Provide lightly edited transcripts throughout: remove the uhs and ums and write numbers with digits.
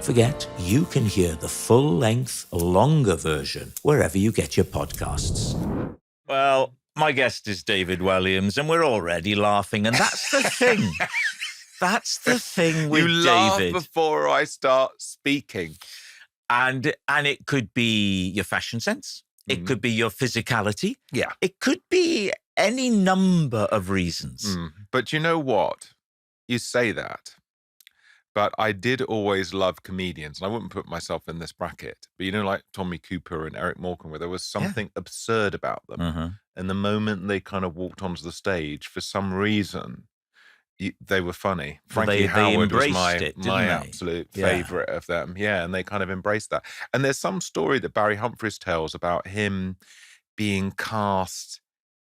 forget, you can hear the full-length, longer version wherever you get your podcasts. Well, my guest is David Walliams, and we're already laughing, and that's the thing. That's the thing with you David. laugh before I start speaking. And it could be your fashion sense. It could be your physicality. Yeah. It could be any number of reasons. But you know what? You say that. But I did always love comedians, and I wouldn't put myself in this bracket. But you know, like Tommy Cooper and Eric Morecambe, where there was something absurd about them. And the moment they kind of walked onto the stage, for some reason, they were funny. Frankie Howard was my absolute favorite of them. Yeah, and they kind of embraced that. And there's some story that Barry Humphries tells about him being cast,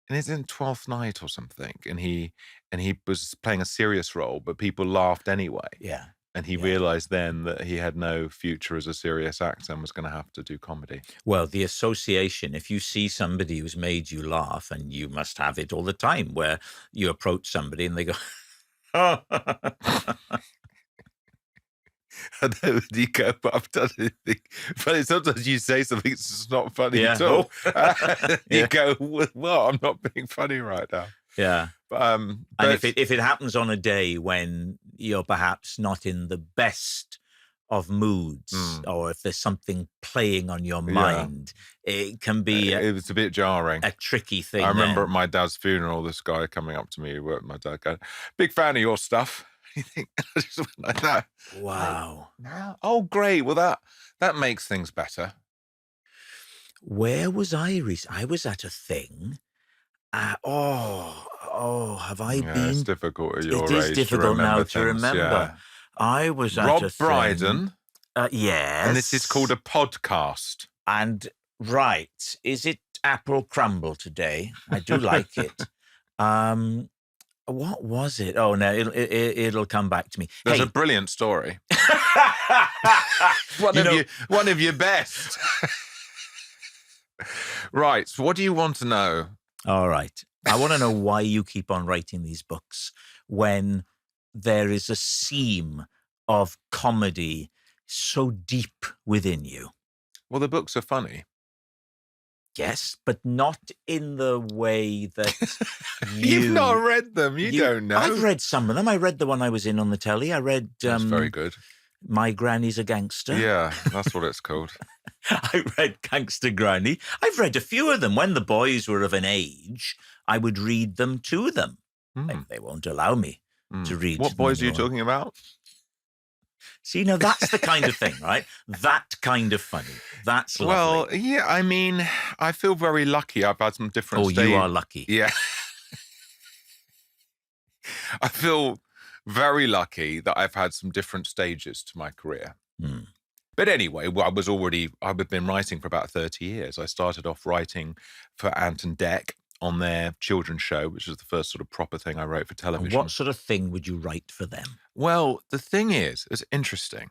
and it's in Twelfth Night or something, and he was playing a serious role, but people laughed anyway. Yeah. And he realized then that he had no future as a serious actor and was going to have to do comedy. Well, the association, if you see somebody who's made you laugh, and you must have it all the time, where you approach somebody and they go, oh. I know when you go, but I've done anything funny. Sometimes you say something that's just not funny at all. You go, well, I'm not being funny right now. Yeah. But and if it happens on a day when you're perhaps not in the best of moods, or if there's something playing on your mind, it can be it was a bit jarring, a tricky thing. I remember at my dad's funeral, this guy coming up to me who worked with my dad going, big fan of your stuff. You think, I just went like that. Wow. Like, oh, great. Well, that makes things better. Where was I? I was at a thing. Have I been? It's difficult at your age. It is difficult now to remember. Yeah. I was at Rob a Brydon. Yes. And this is called a podcast. And right, is it apple crumble today? I do like it. What was it? Oh no, it'll come back to me. There's a brilliant story. one of your best. Right. So what do you want to know? All right. I want to know why you keep on writing these books when there is a seam of comedy so deep within you. Well, the books are funny. Yes, but not in the way that You've not read them. You don't know. I've read some of them. I read the one I was in on the telly. I read... That's very good. My Granny's a Gangster. Yeah, that's what it's called. I read Gangster Granny. I've read a few of them. When the boys were of an age, I would read them to them. They won't allow me to read. What boys are you talking about? See, now that's the kind of thing, right? That kind of funny. That's lovely. Well, yeah, I mean, I feel very lucky. I've had some different stages. You are lucky. Yeah. I feel very lucky that I've had some different stages to my career. But anyway, I've been writing for about 30 years. I started off writing for Ant and Dec on their children's show, which was the first sort of proper thing I wrote for television. And what sort of thing would you write for them? Well, the thing is, it's interesting.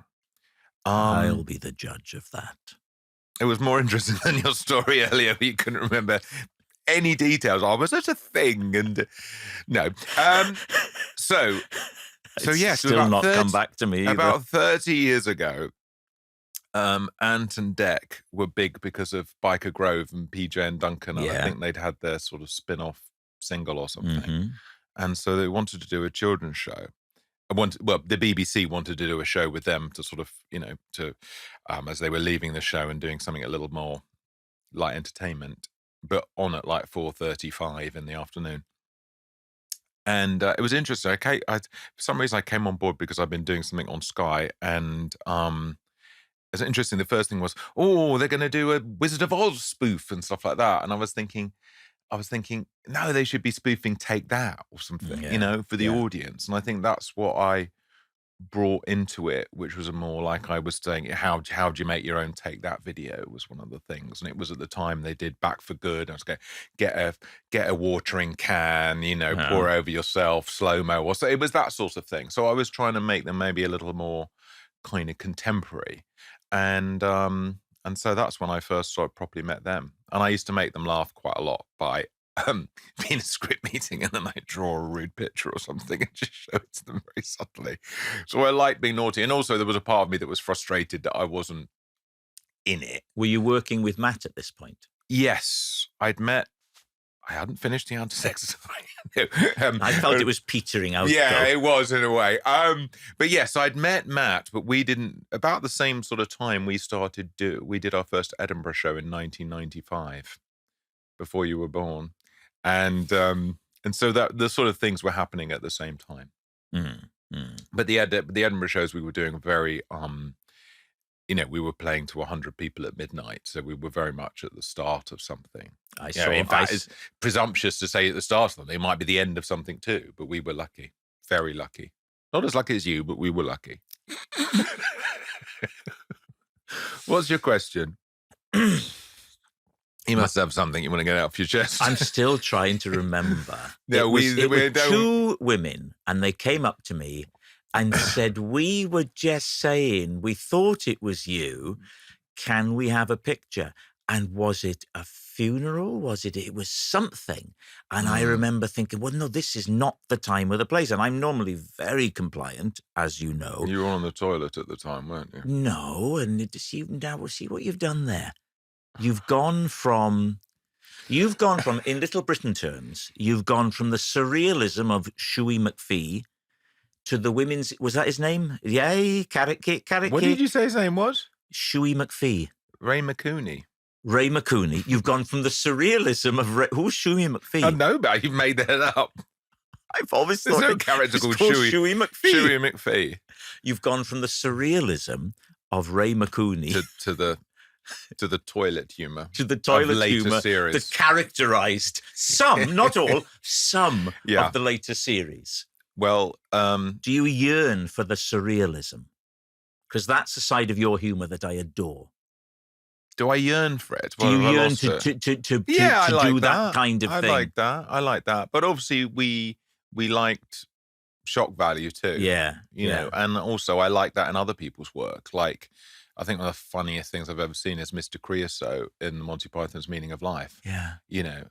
I'll be the judge of that. It was more interesting than your story earlier, but you couldn't remember any details. Oh, was that a thing? And no. So yes, still not come back to me either. About 30 years ago, Ant and Dec were big because of Biker Grove and PJ and Duncan. And I think they'd had their sort of spin-off single or something. And so they wanted to do a children's show. The BBC wanted to do a show with them to sort of, as they were leaving the show and doing something a little more light entertainment, but on at like 4:35 in the afternoon. And it was interesting. For some reason, I came on board because I've been doing something on Sky, and it's interesting. The first thing was, they're going to do a Wizard of Oz spoof and stuff like that. And I was thinking, no, they should be spoofing Take That or something, for the audience. And I think that's what I brought into it, which was a more like I was saying, how do you make your own Take That video was one of the things. And it was at the time they did Back for Good. I was going, get a watering can, pour over yourself, slow-mo. Or so it was that sort of thing. So I was trying to make them maybe a little more kind of contemporary. And so that's when I first sort of properly met them. And I used to make them laugh quite a lot by be in a script meeting and then I draw a rude picture or something and just show it to them very subtly. So I like being naughty. And also there was a part of me that was frustrated that I wasn't in it. Were you working with Matt at this point? Yes, I hadn't finished the anti-sex. I felt it was petering out. Yeah, though. it was in a way. But yes, I'd met Matt, but we didn't. About the same sort of time we did our first Edinburgh show in 1995, before you were born, and so that the sort of things were happening at the same time. But the Edinburgh shows we were doing very we were playing to 100 people at midnight, so we were very much at the start of something. In fact, it's presumptuous to say at the start of something. It might be the end of something too, but we were lucky, very lucky. Not as lucky as you, but we were lucky. What's your question? You must have something you want to get out of your chest. I'm still trying to remember. Yeah, it were two women, and they came up to me and said, we were just saying, we thought it was you. Can we have a picture? And was it a funeral? It was something. And I remember thinking, well, no, this is not the time or the place. And I'm normally very compliant, as you know. You were on the toilet at the time, weren't you? No, and see what you've done there. You've gone from, in Little Britain terms, you've gone from the surrealism of Shuey McPhee to the women's, was that his name? Yay, carrot cake. What did you say his name was? Shuey McPhee. Ray McCooney. Ray McCooney. You've gone from the surrealism of who's Shuey McPhee? I know, but you've made that up. I've always There's thought no character called Shuey McPhee. Shuey McPhee. You've gone from the surrealism of Ray McCooney to the toilet humor. To the toilet humor series. that characterized some, not all, some of the later series. Well, do you yearn for the surrealism? Because that's a side of your humor that I adore. Do I yearn for it? Do you yearn to do that kind of thing? I like that. But obviously we liked shock value too. You know, and also I like that in other people's work. Like, I think one of the funniest things I've ever seen is Mr. Creosote in Monty Python's Meaning of Life. Yeah. You know,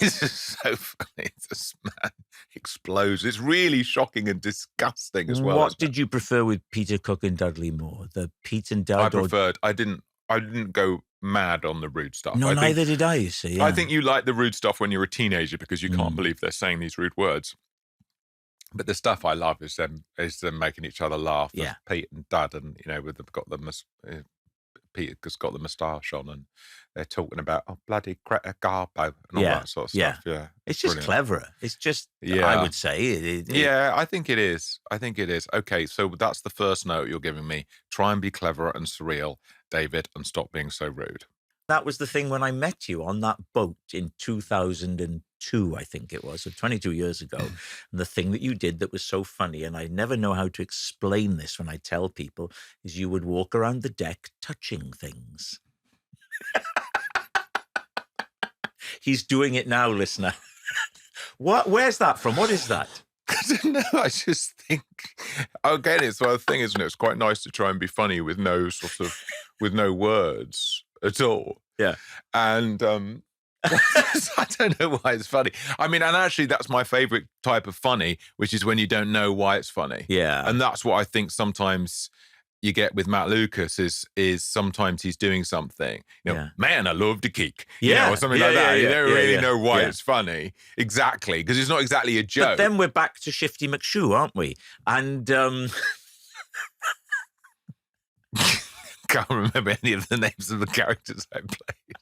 this is so funny. This man explodes. It's really shocking and disgusting as well. What did you prefer with Peter Cook and Dudley Moore? The Pete and Dud? I didn't go mad on the rude stuff. No, neither did I, you see. Yeah. I think you like the rude stuff when you're a teenager because you can't believe they're saying these rude words. But the stuff I love is them making each other laugh. Yeah. Pete and Dad, and Peter's got the moustache on, and they're talking about bloody Greta Garbo and all that sort of stuff. Yeah, it's just brilliant. Cleverer. It's just, I would say. Yeah, I think it is. Okay, so that's the first note you're giving me. Try and be clever and surreal, David, and stop being so rude. That was the thing when I met you on that boat in 2002, I think it was, so 22 years ago. And the thing that you did that was so funny, and I never know how to explain this when I tell people, is you would walk around the deck touching things. He's doing it now, listener. Where's that from? What is that? I don't know. I just think, again, it's the thing, isn't it? It's quite nice to try and be funny with no words at all. Yeah. And I don't know why it's funny. I mean, and actually that's my favorite type of funny, which is when you don't know why it's funny. Yeah. And that's what I think sometimes you get with Matt Lucas is sometimes he's doing something, man, I love to kick, or something like that. You don't really know why it's funny exactly, because it's not exactly a joke. But then we're back to Shifty McShoe, aren't we? And can't remember any of the names of the characters I played.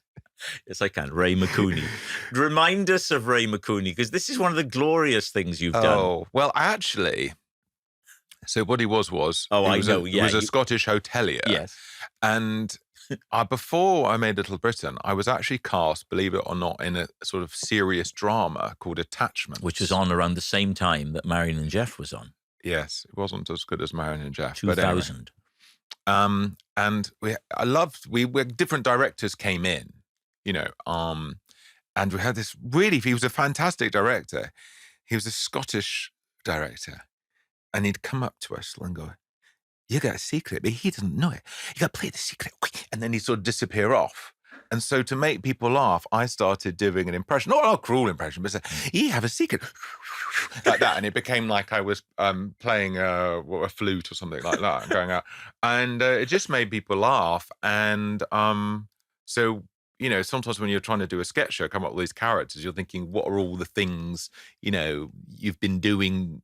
Yes, I can. Ray McCooney. Remind us of Ray McCooney, because this is one of the glorious things you've done. Oh, well, actually, so what he was he was a Scottish hotelier. Yes. And before I made Little Britain, I was actually cast, believe it or not, in a sort of serious drama called Attachments. Which was on around the same time that Marion and Jeff was on. Yes, it wasn't as good as Marion and Jeff. 2000. But anyway, and we different directors came in, and we had this he was a fantastic director. He was a Scottish director, and he'd come up to us and go, "You got a secret, but he doesn't know it. You got to play the secret." And then he'd sort of disappear off. And so to make people laugh, I started doing an impression, not a cruel impression, but you have a secret, like that. And it became like I was playing a flute or something like that, going out. And it just made people laugh. And so, you know, sometimes when you're trying to do a sketch show, come up with these characters, you're thinking, what are all the things, you know, you've been doing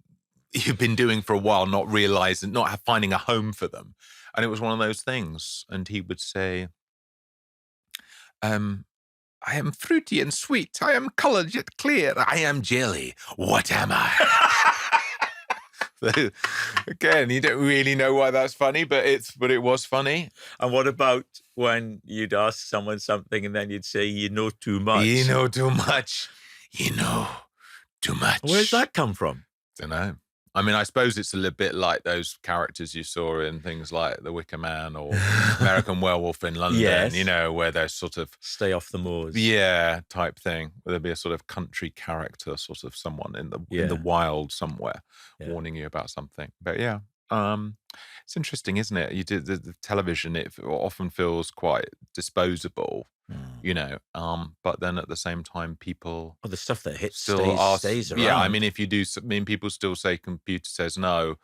for a while, not realizing, not finding a home for them. And it was one of those things. And he would say, I am fruity and sweet. I am colored yet clear. I am jelly. What am I? So, again, you don't really know why that's funny, but it was funny. And what about when you'd ask someone something and then you'd say, you know too much? You know too much. You know too much. Where's that come from? Don't know. I mean, I suppose it's a little bit like those characters you saw in things like The Wicker Man or American Werewolf in London, Yes. you know, where they're sort of... Stay off the moors. Yeah, type thing. Where there'd be a sort of country character, sort of someone in the wild somewhere warning you about something. But yeah, it's interesting, isn't it? You do the television, it often feels quite disposable. You know, but then at the same time, people... Well, the stuff that hits still stays around. Yeah, I mean, if you do... I mean, people still say computer says no.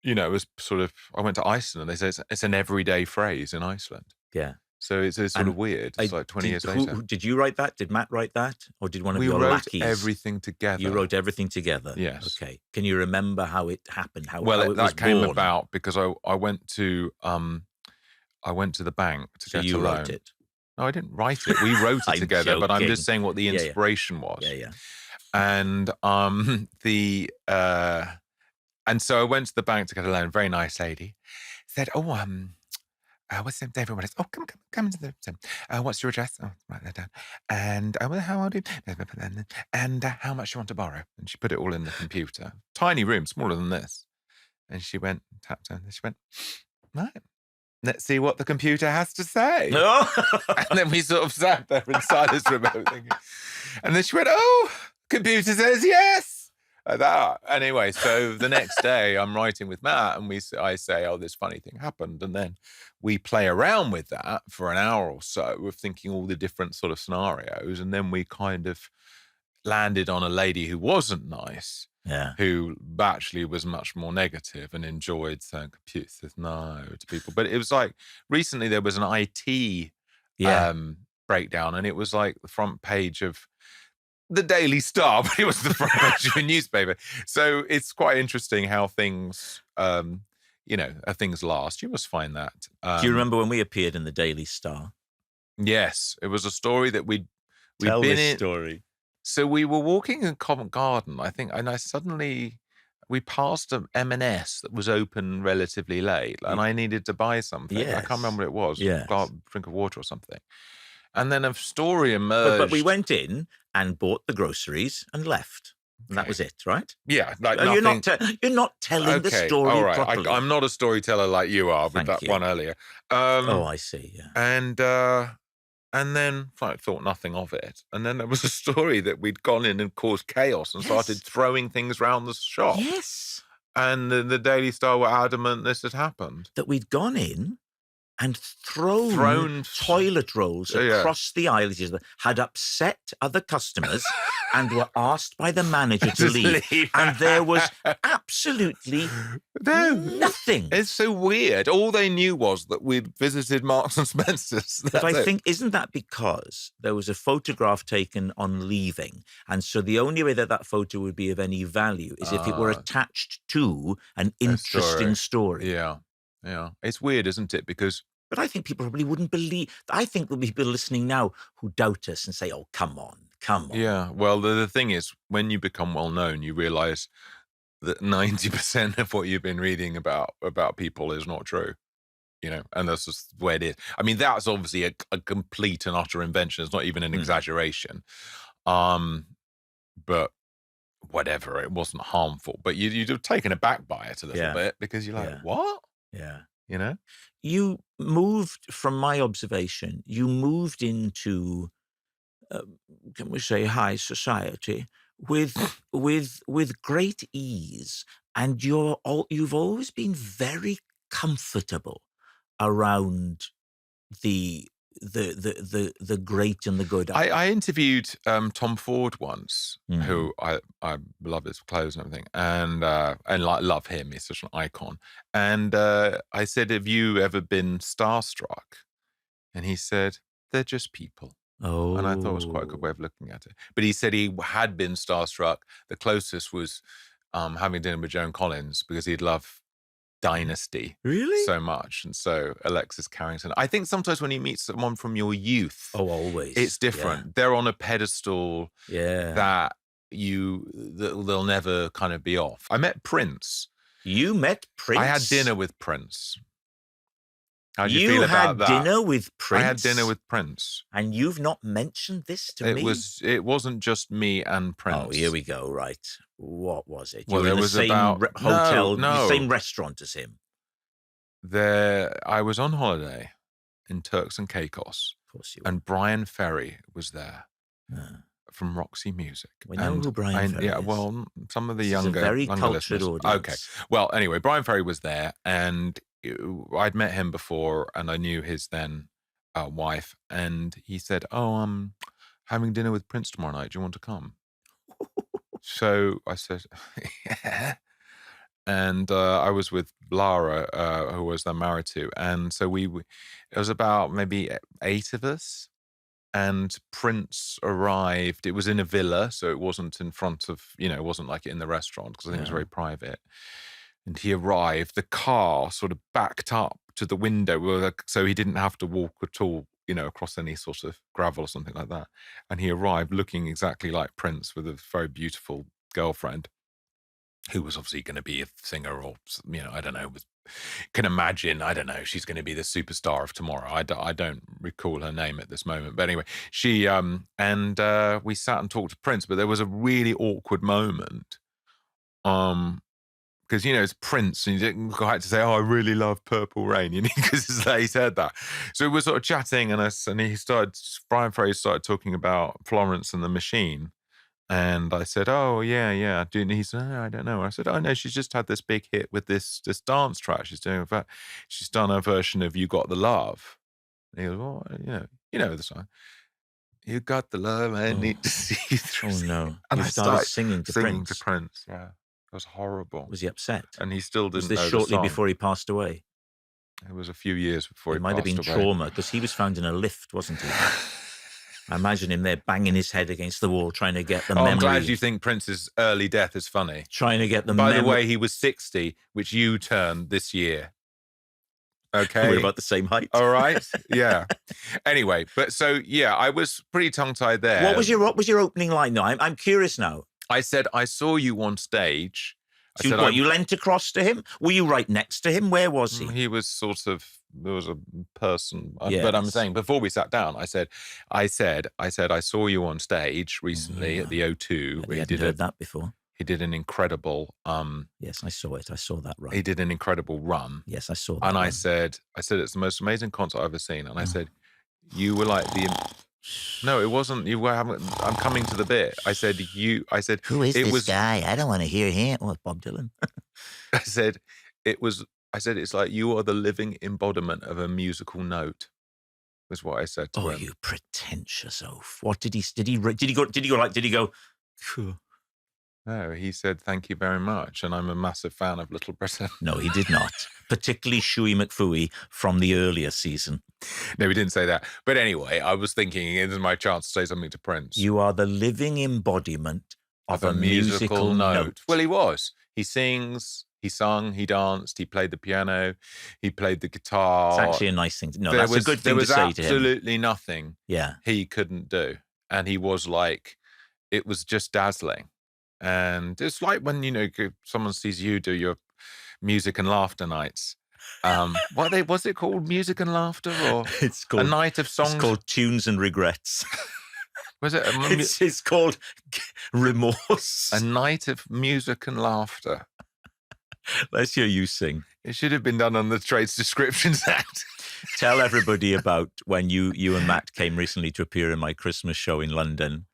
You know, it was sort of... I went to Iceland and they say it's an everyday phrase in Iceland. Yeah. So it's sort of weird. It's like 20 years later. Did you write that? Did Matt write that? Or did one of your lackeys? We wrote everything together. You wrote everything together? Yes. Okay. Can you remember how it happened? How that came born? about because I went to the bank to get a loan. You wrote it? No, I didn't write it. We wrote it together, joking. but I'm just saying what the inspiration was. Yeah. And and so I went to the bank to get a loan. Very nice lady said, "Oh, what's the name? David Walliams. Oh, come into the what's your address? Oh, write that down. And how old are you? And how much you want to borrow?" And she put it all in the computer. Tiny room, smaller than this. And she went, tapped her, and she went, "Right. Let's see what the computer has to say." No. And then we sort of sat there in silence for a moment thinking. And then she went, "Oh, computer says yes." Like that. Anyway, so the next day I'm writing with Matt and I say, "Oh, this funny thing happened." And then we play around with that for an hour or so of thinking all the different sort of scenarios. And then we kind of landed on a lady who wasn't nice. Yeah. Who actually was much more negative and enjoyed saying computer says no to people. But it was like recently there was an IT breakdown, and it was like the front page of the Daily Star, but it was the front page of a newspaper. So it's quite interesting how things, things last. You must find that. Do you remember when we appeared in the Daily Star? Yes, it was a story that we'd Tell been this in. story. So we were walking in Covent Garden, I think, and we passed an M&S that was open relatively late, and I needed to buy something. Yes. I can't remember what it was. Yes. Drink of water or something. And then a story emerged. But we went in and bought the groceries and left. And that was it, right? Yeah, like You're nothing. you're not telling the story all right. properly. I'm not a storyteller like you are with that one earlier. I see. Yeah. And then I thought nothing of it. And then there was a story that we'd gone in and caused chaos and started throwing things around the shop. Yes. And the Daily Star were adamant this had happened. That we'd gone in and thrown toilet rolls across the aisles, had upset other customers and were asked by the manager to leave. And there was absolutely nothing. It's so weird. All they knew was that we'd visited Marks and Spencer's. But I think, isn't that because there was a photograph taken on leaving? And so the only way that photo would be of any value is if it were attached to an interesting story. Yeah. It's weird, isn't it? But I think people probably wouldn't believe. I think there'll be people listening now who doubt us and say, "Oh, come on." Yeah. Well, the thing is, when you become well known, you realize that 90% of what you've been reading about people is not true. You know, and that's just the way it is. I mean, that's obviously a complete and utter invention. It's not even an exaggeration. But whatever, it wasn't harmful. But you'd have taken aback by it a little bit because you're like, what? Yeah. You know? You moved, from my observation, into, can we say, high society with great ease. And you've always been very comfortable around the the great and the good. I interviewed Tom Ford once, who I love his clothes and everything, and love him. He's such an icon. And I said, "Have you ever been starstruck?" And he said, "They're just people." Oh. And I thought it was quite a good way of looking at it. But he said he had been starstruck. The closest was having dinner with Joan Collins, because he'd love Dynasty so much. And so Alexis Carrington. I think sometimes when you meet someone from your youth, always, it's different. Yeah. They're on a pedestal that they'll never kind of be off. I met Prince. You met Prince? I had dinner with Prince. How do you feel about that? You had dinner with Prince? I had dinner with Prince. And you've not mentioned this to me? It wasn't just me and Prince. Oh, here we go, right. What was it? Well, you were in the same hotel, the same restaurant as him? I was on holiday in Turks and Caicos. Of course you were. And Brian Ferry was there from Roxy Music. We know who Brian Ferry is. Well, some of the this younger is a very cultured listeners. Audience. Okay. Well, anyway, Brian Ferry was there, and I'd met him before, and I knew his then wife, and he said, "Oh, I'm having dinner with Prince tomorrow night. Do you want to come?" So I said, "Yeah." And I was with Lara, who was then married to, and so it was about maybe 8 of us. And Prince arrived. It was in a villa, so it wasn't in front of, it wasn't like in the restaurant, because I think it was very private. And he arrived, the car sort of backed up to the window, so he didn't have to walk at all, across any sort of gravel or something like that. And he arrived looking exactly like Prince, with a very beautiful girlfriend, who was obviously going to be a singer, or, I don't know, can imagine, I don't know, she's going to be the superstar of tomorrow. I don't recall her name at this moment. But anyway, she, and we sat and talked to Prince, but there was a really awkward moment. Because, it's Prince, and you didn't quite to say, "Oh, I really love Purple Rain," because he said that. So we were sort of chatting, and Brian Ferry started talking about Florence and the Machine. And I said, "Oh, yeah. And he said, "Oh, I don't know." I said, "Oh, no, she's just had this big hit with this dance track she's doing. In fact, she's done a version of You Got the Love." And he goes, "Oh, you know the song. You got the love, I need to see you through." Oh, no. And you started singing to Prince, yeah. It was horrible. Was he upset? And he still didn't know Was this shortly before he passed away? It was a few years before he passed away. It might have been trauma, because he was found in a lift, wasn't he? I imagine him there banging his head against the wall, trying to get the memory. I'm glad you think Prince's early death is funny. Trying to get the By the way, he was 60, which you turned this year. Okay. We're about the same height. All right. Yeah. Anyway, but so, yeah, I was pretty tongue-tied there. What was your opening line, though? I'm curious now. I said, "I saw you on stage." You leant across to him? Were you right next to him? Where was he? He was sort of, there was a person. Yes. But I'm saying, before we sat down, I said, "I saw you on stage recently at the O2. I hadn't heard that before. He did an incredible... yes, I saw it. I saw that run. He did an incredible run. Yes, I saw that And run. I said, "It's the most amazing concert I've ever seen." And I said, "You were like the..." No, it wasn't. You were having... I'm coming to the bit. I said, "Who is this guy? I don't want to hear him." Oh, it's Bob Dylan. I said, "It's like you are the living embodiment of a musical note," was what I said to him. Oh, you pretentious oaf. What did he go, "Phew"? No, he said, "Thank you very much, and I'm a massive fan of Little Britain." No, he did not. Particularly Shuey McPhooey from the earlier season. No, he didn't say that. But anyway, I was thinking, this is my chance to say something to Prince. You are the living embodiment of a musical note. Well, he was. He sings, he sung, he danced, he played the piano, he played the guitar. It's actually a nice thing. No, that's a good thing to say to him. There was absolutely nothing he couldn't do. And he was like, it was just dazzling. And it's like when, someone sees you do your music and laughter nights. What's it called? Music and laughter? Or it's called a night of songs? It's called Tunes and Regrets. Was it? It's called Remorse. A night of music and laughter. Let's hear you sing. It should have been done on the Trades Descriptions Act. Tell everybody about when you and Matt came recently to appear in my Christmas show in London.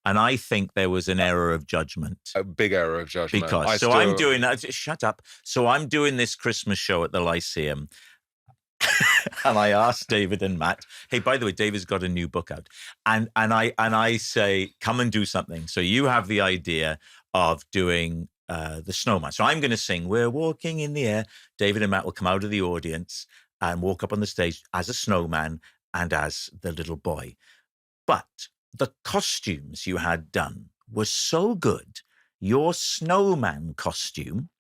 And I think there was an error of judgment. A big error of judgment. Because, I'm doing that. Shut up. So I'm doing this Christmas show at the Lyceum. And I asked David and Matt, hey, by the way, David's got a new book out. And I say, come and do something. So you have the idea of doing the snowman. So I'm going to sing, "We're Walking in the Air." David and Matt will come out of the audience and walk up on the stage as a snowman and as the little boy. But the costumes you had done were so good. Your snowman costume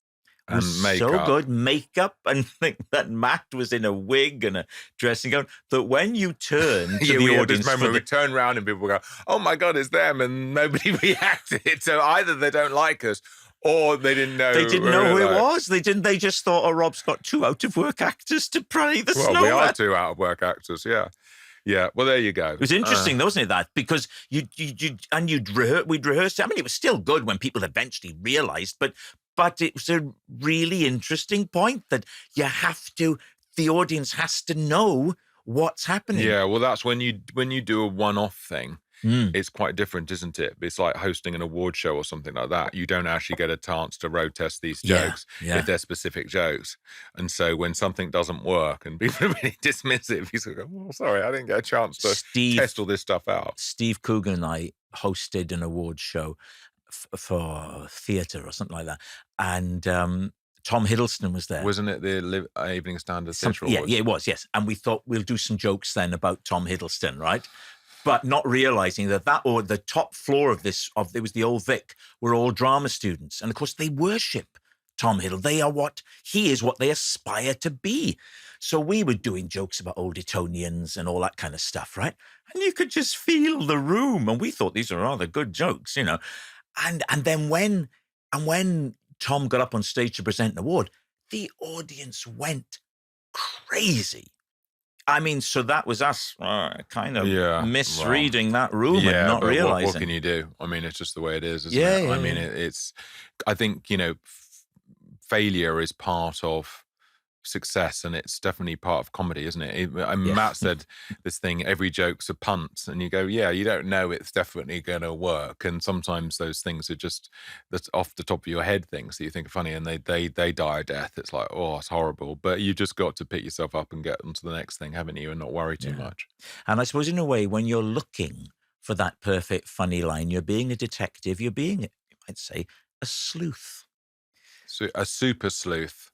was so good, makeup, and that Matt was in a wig and a dressing gown, that when you turn to the audience, this moment we turn around and people go, "Oh my God, it's them," and nobody reacted. So either they don't like us, or they didn't know. They didn't know who it was. They didn't. They just thought, "Oh, Rob's got 2 out-of-work actors to play the snowman." Well, we are 2 out-of-work actors, yeah. Yeah, well, there you go. It was interesting, though, wasn't it, that? Because we'd rehearsed it. I mean, it was still good when people eventually realised, but it was a really interesting point that the audience has to know what's happening. Yeah, well, that's when you do a one-off thing. It's quite different, isn't it? It's like hosting an award show or something like that. You don't actually get a chance to road test these jokes if they're specific jokes. And so when something doesn't work and people are really dismissive, you sort of go, "Well, sorry, I didn't get a chance to test all this stuff out." Steve Coogan and I hosted an award show for theatre or something like that. And Tom Hiddleston was there. Wasn't it the Evening Standard Theatre Awards? Yeah, it was, yes. And we thought we'll do some jokes then about Tom Hiddleston, right? But not realizing that the top floor of it was the Old Vic, were all drama students. And of course, they worship Tom Hiddleston. He is what they aspire to be. So we were doing jokes about old Etonians and all that kind of stuff, right? And you could just feel the room. And we thought these are rather good jokes, you know. And then when Tom got up on stage to present an award, the audience went crazy. I mean, so that was us kind of misreading that room and not realizing. What can you do? I mean, it's just the way it is, isn't it? I mean, it's. I think, you know, failure is part of success, and it's definitely part of comedy, isn't it? Matt said this thing, every joke's a punt, and you go, yeah, you don't know it's definitely going to work, and sometimes those things are just that's off the top of your head things that you think are funny, and they die a death. It's like, oh, it's horrible, but you just got to pick yourself up and get onto the next thing, haven't you, and not worry too much. And I suppose in a way, when you're looking for that perfect funny line, you're being a detective, you're being, you might say, a sleuth. So a super sleuth.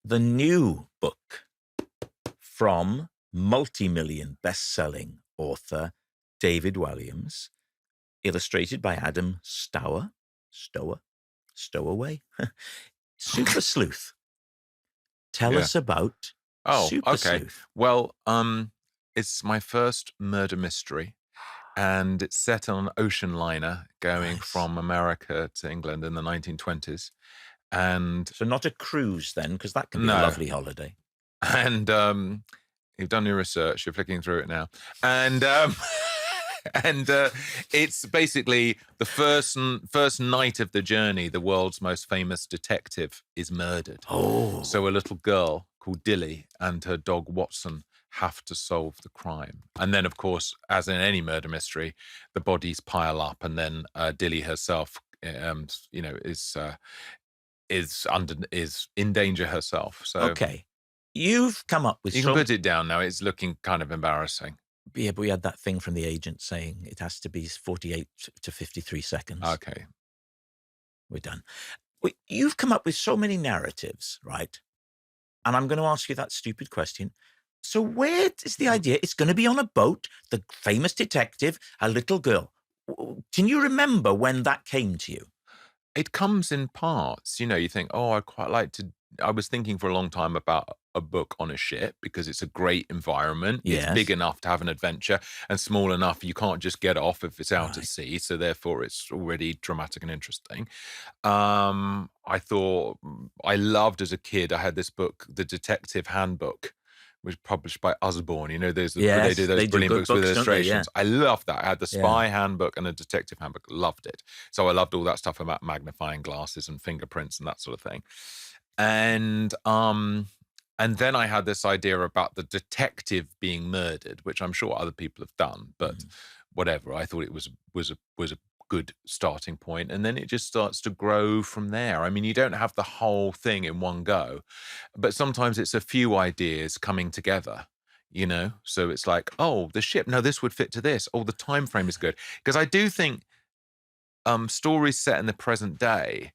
The new book from multi-million best-selling author David Walliams, illustrated by Adam Stowaway. Super Sleuth. Tell us about Super Sleuth. Well, it's my first murder mystery, and it's set on an ocean liner going from America to England in the 1920s. And so not a cruise then, because that can be a lovely holiday. And you've done your research, you're flicking through it now. And it's basically the first night of the journey, the world's most famous detective is murdered. Oh. So a little girl called Dilly and her dog Watson have to solve the crime. And then, of course, as in any murder mystery, the bodies pile up, and then Dilly herself, is in danger herself. So okay, you've come up with. You can put it down now. It's looking kind of embarrassing. Yeah, but we had that thing from the agent saying it has to be 48 to 53 seconds. Okay, we're done. You've come up with so many narratives, right? And I'm going to ask you that stupid question. So where is the idea? It's going to be on a boat. The famous detective, a little girl. Can you remember when that came to you? It comes in parts. You know, you think, oh, I'd quite like to. I was thinking for a long time about a book on a ship because it's a great environment. Yes. It's big enough to have an adventure and small enough you can't just get off if it's out at sea. So therefore, it's already dramatic and interesting. I thought I loved as a kid. I had this book, The Detective Handbook, was published by Usborne. You know, they do those brilliant books with illustrations. I loved that. I had the Spy Handbook and a Detective Handbook. Loved it. So I loved all that stuff about magnifying glasses and fingerprints and that sort of thing. And then I had this idea about the detective being murdered, which I'm sure other people have done, but whatever. I thought it was a good starting point, and then it just starts to grow from there. I mean, you don't have the whole thing in one go, but sometimes it's a few ideas coming together, you know? So it's like, oh, the ship, no, this would fit to this. Oh, the time frame is good. Because I do think stories set in the present day,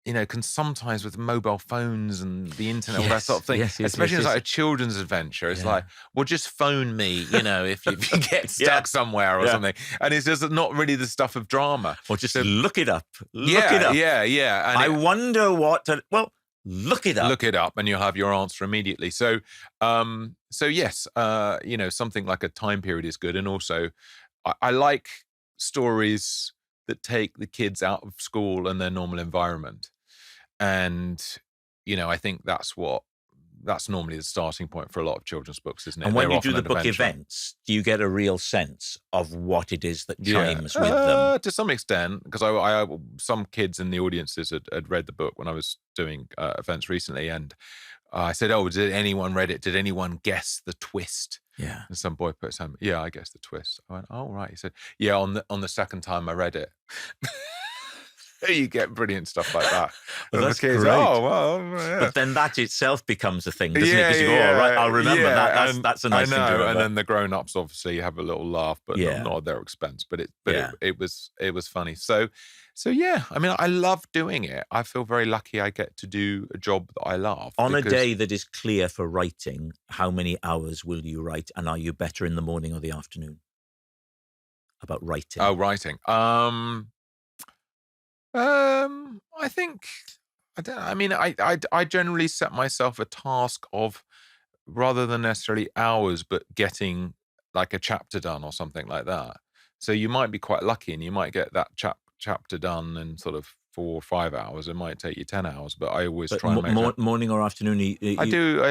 you know, can sometimes with mobile phones and the internet, all that sort of thing, especially as like a children's adventure, it's like, well, just phone me, you know, if you get stuck somewhere or something. And it's just not really the stuff of drama. Or just look it up. Look it up. Yeah. And I wonder what, well, look it up. Look it up and you'll have your answer immediately. So, yes, you know, something like a time period is good. And also I like stories that take the kids out of school and their normal environment. And, you know, I think that's normally the starting point for a lot of children's books, isn't it? And when you do the book events, do you get a real sense of what it is that chimes with them? To some extent, because some kids in the audiences had read the book when I was doing events recently, and I said, "Oh, did anyone read it? Did anyone guess the twist?" Yeah. And some boy put his hand, "Yeah, I guessed the twist." I went, "Oh, right." He said, "Yeah, on the second time I read it." You get brilliant stuff like that. Well, that's kids, great. Oh, well, yeah. But then that itself becomes a thing, doesn't it? Because you go, all right, I'll remember that. That's a nice thing to remember. And then the grown-ups obviously have a little laugh, but not at their expense. But it was funny. So yeah, I mean, I love doing it. I feel very lucky I get to do a job that I love. On a day that is clear for writing, how many hours will you write? And are you better in the morning or the afternoon about writing? Oh, writing. I think I generally set myself a task of, rather than necessarily hours, but getting like a chapter done or something like that. So you might be quite lucky and you might get that chapter done in sort of 4 or 5 hours. It might take you 10 hours, but I always try and make morning or afternoon. I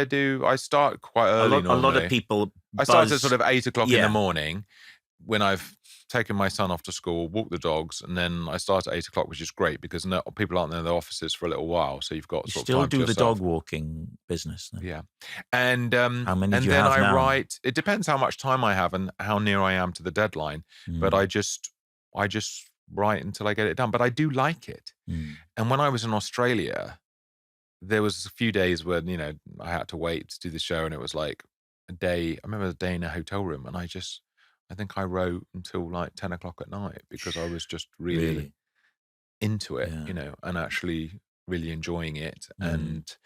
do. I start quite early. A lot of people. I start at sort of 8 o'clock in the morning when I've taken my son off to school, walk the dogs, and then I start at 8 o'clock, which is great because people aren't in their offices for a little while, so you've got you sort still of time do to the dog walking business. Then. Yeah, and how many and do you then have I now? write. It depends how much time I have and how near I am to the deadline. But I just write until I get it done. But I do like it. And when I was in Australia, there was a few days when, you know, I had to wait to do the show, and it was like a day. I remember a day in a hotel room, and I think I wrote until like 10 o'clock at night because I was just really into it, you know, and actually really enjoying it and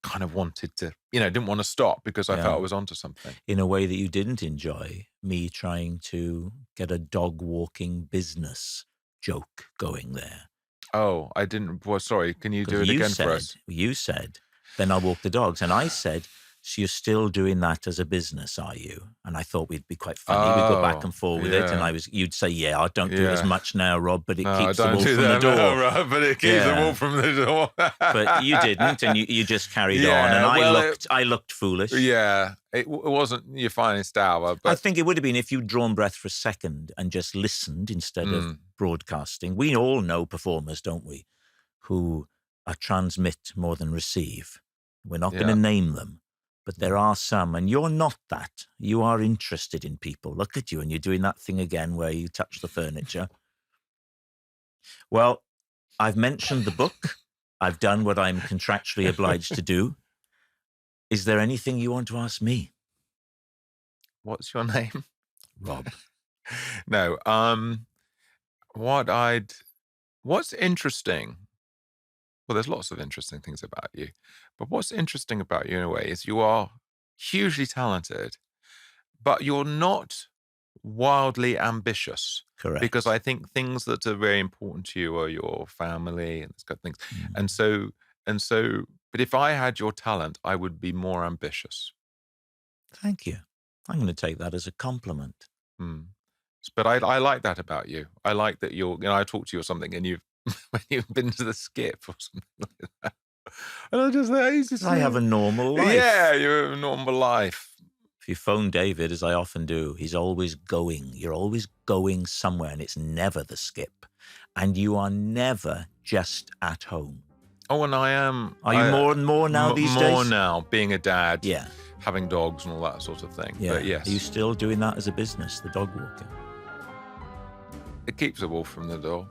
kind of wanted to, you know, didn't want to stop because I felt I was onto something. In a way that you didn't enjoy me trying to get a dog walking business joke going there. Oh, I didn't. Well, sorry. Can you do it again for us? You said, then I'll walk the dogs. And I said, so you're still doing that as a business, are you? And I thought we'd be quite funny. We'd go back and forth with it. And you'd say, I don't do it as much now, Rob, but it keeps the wolf from the door. No, Rob, but it keeps the wolf from the door. But you didn't, and you just carried on. And I looked foolish. Yeah, it wasn't your finest hour. But I think it would have been if you'd drawn breath for a second and just listened instead of broadcasting. We all know performers, don't we, who transmit more than receive. We're not going to name them. But there are some, and you're not that. You are interested in people. Look at you, and you're doing that thing again where you touch the furniture. Well, I've mentioned the book. I've done what I'm contractually obliged to do. Is there anything you want to ask me? What's your name? Rob. No. What's interesting? Well, there's lots of interesting things about you. But what's interesting about you in a way is you are hugely talented, but you're not wildly ambitious. Correct. Because I think things that are very important to you are your family and those kind of things. And so, but if I had your talent, I would be more ambitious. Thank you. I'm going to take that as a compliment. But I like that about you. I like that I talk to you or something and when you've been to the skip or something like that. And I have a normal life. Yeah, you have a normal life. If you phone David, as I often do, he's always going. You're always going somewhere, and it's never the skip. And you are never just at home. Oh, and I am. Are you more and more now these days? More now, being a dad. Yeah. Having dogs and all that sort of thing. Yeah. But yes. Are you still doing that as a business, the dog walking? It keeps a wolf from the door.